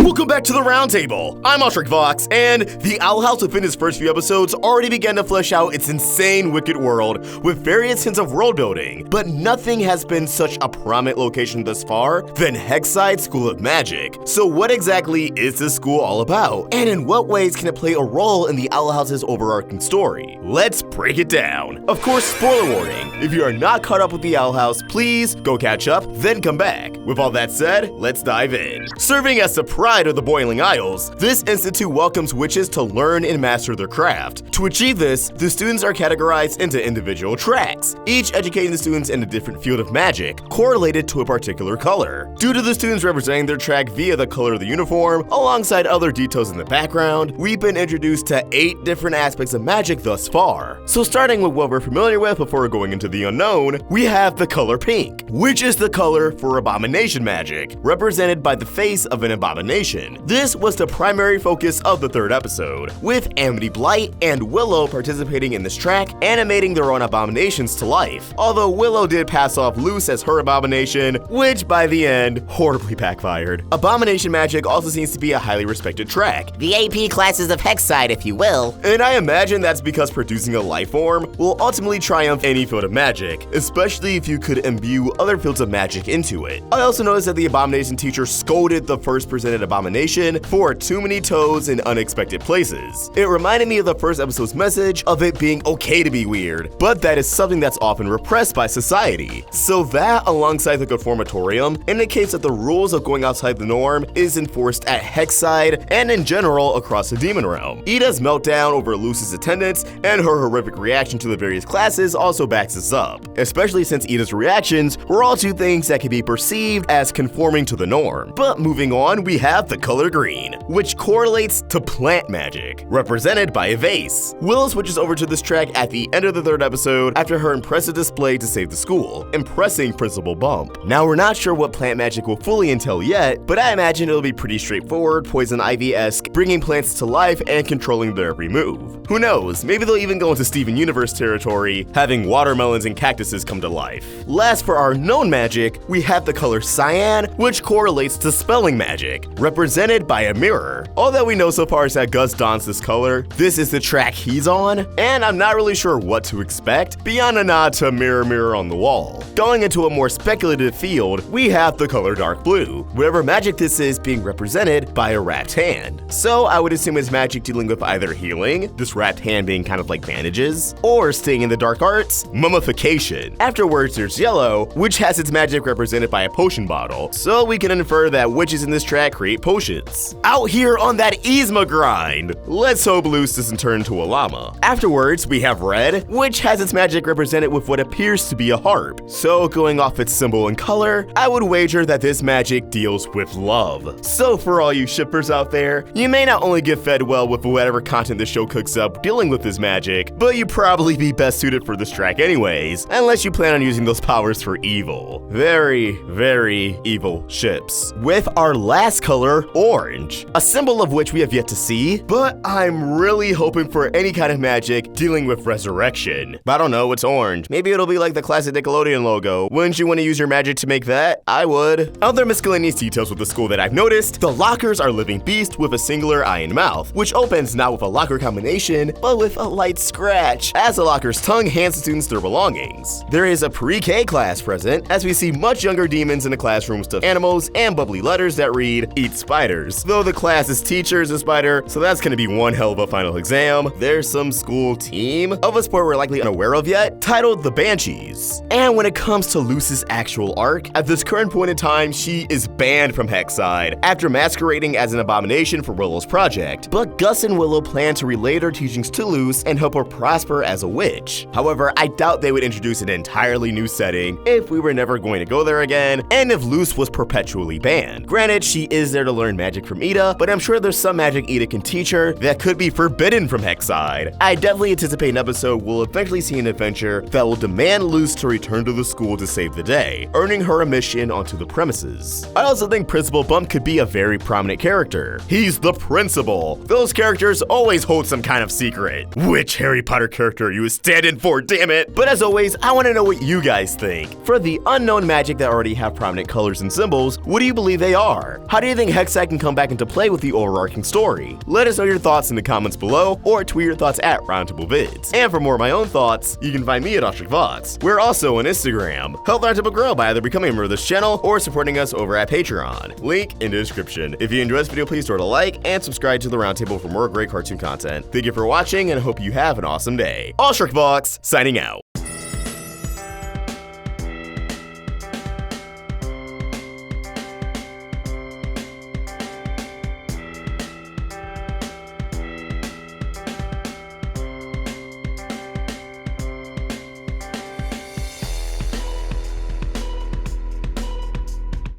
Welcome back to the Roundtable. I'm Vox, and the Owl House within its first few episodes already began to flesh out its insane wicked world with various hints of world building, but nothing has been such a prominent location thus far than Hexside School of Magic. So what exactly is this school all about, and in what ways can it play a role in the Owl House's overarching story? Let's break it down. Of course, spoiler warning, if you are not caught up with the Owl House, please go catch up, then come back. With all that said, let's dive in. Serving as the pride of the Boiling Isles, this institute welcomes witches to learn and master their craft. To achieve this, the students are categorized into individual tracks, each educating the students in a different field of magic, correlated to a particular color. Due to the students representing their track via the color of the uniform, alongside other details in the background, we've been introduced to 8 different aspects of magic thus far. So starting with what we're familiar with before going into the unknown, we have the color pink, which is the color for abomination magic, represented by the face of an abomination. This was the primary focus of the 3rd episode, with Amity Blight and Willow participating in this track, animating their own abominations to life, although Willow did pass off Luce as her abomination, which by the end, horribly backfired. Abomination magic also seems to be a highly respected track. The AP classes of Hexside, if you will. And I imagine that's because producing a life form will ultimately triumph any field of magic, especially if you could imbue other fields of magic into it. I also noticed that the abomination teacher scolded the first presented abomination for too many toes in unexpected places. It reminded me of the first episode's message of it being okay to be weird, but that is something that's often repressed by society. So that, alongside the Conformatorium, indicates that the rules of going outside the norm is enforced at Hexside and in general across the demon realm. Ida's meltdown over Luce's attendance and her horrific reaction to the various classes also backs this up, especially since Ida's reactions were all 2 things that can be perceived as conforming to the norm. But moving on, we have the color green, which correlates to plant magic, represented by a vase. Willow switches over to this track at the end of the 3rd episode after her impressive display to save the school, impressing Principal Bump. Now we're not sure what plant magic will fully entail yet, but I imagine it'll be pretty straightforward, Poison Ivy-esque, bringing plants to life and controlling their every move. Who knows, maybe they'll even go into Steven Universe territory, having watermelons and cactuses come to life. Last, for our known magic, we have the color cyan, which correlates to spelling magic, represented by a mirror. All that we know so far is that Gus dons this color, this is the track he's on, and I'm not really sure what to expect beyond a nod to Mirror Mirror on the Wall. Going into a more speculative field, we have the color dark blue, whatever magic this is being represented by a wrapped hand. So I would assume it's magic dealing with either healing, this wrapped hand being kind of like bandages, or staying in the dark arts, mummification. Afterwards there's yellow, which has its magic represented by a potion bottle, so we can infer that witches in this track create potions. Out here on that Yzma grind! Let's hope Luce doesn't turn into a llama. Afterwards, we have red, which has its magic represented with what appears to be a harp. So going off its symbol and color, I would wager that this magic deals with love. So for all you shippers out there, you may not only get fed well with whatever content the show cooks up dealing with this magic, but you probably be best suited for this track anyways, unless you plan on using those powers for evil. Very, very evil ships. With our last color, orange, a symbol of which we have yet to see, but I'm really hoping for any kind of magic dealing with resurrection. I don't know, it's orange. Maybe it'll be like the classic Nickelodeon logo. Wouldn't you want to use your magic to make that? I would. Other miscellaneous details with the school that I've noticed, the lockers are living beasts with a singular eye and mouth, which opens not with a locker combination, but with a light scratch, as the locker's tongue hands the students their belongings. There is a pre-K class present, as we see much younger demons in the classroom stuffed animals and bubbly letters that read, "Eat spiders." Though the class's teacher is a spider, so that's gonna be one hell of a final exam. There's some school team of a sport we're likely unaware of yet, titled the Banshees. And when it comes to Luce's actual arc, at this current point in time, she is banned from Hexside after masquerading as an abomination for Willow's project. But Gus and Willow plan to relay their teachings to Luce and help her prosper as a witch. However, I doubt they would introduce an entirely new setting if we were never going to go there again, and if Luce was perpetually banned. Granted, she is there to learn magic from Ida, but I'm sure there's some magic Ida can teach her that could be forbidden from Hexside. I definitely anticipate an episode will eventually see an adventure that will demand Luce to return to the school to save the day, earning her a mission onto the premises. I also think Principal Bump could be a very prominent character. He's the principal. Those characters always hold some kind of secret. Which Harry Potter character are you standing for, damn it? But as always, I want to know what you guys think. For the unknown magic that already have prominent colors and symbols, what do you believe they are? How do you think Hexside can come back into play with the overarching story. Let us know your thoughts in the comments below, or tweet your thoughts at Roundtable Vids. And for more of my own thoughts, you can find me at OstricVox. We're also on Instagram. Help Roundtable grow by either becoming a member of this channel or supporting us over at Patreon. Link in the description. If you enjoyed this video, please throw it a like and subscribe to the Roundtable for more great cartoon content. Thank you for watching, and I hope you have an awesome day. OstricVox signing out.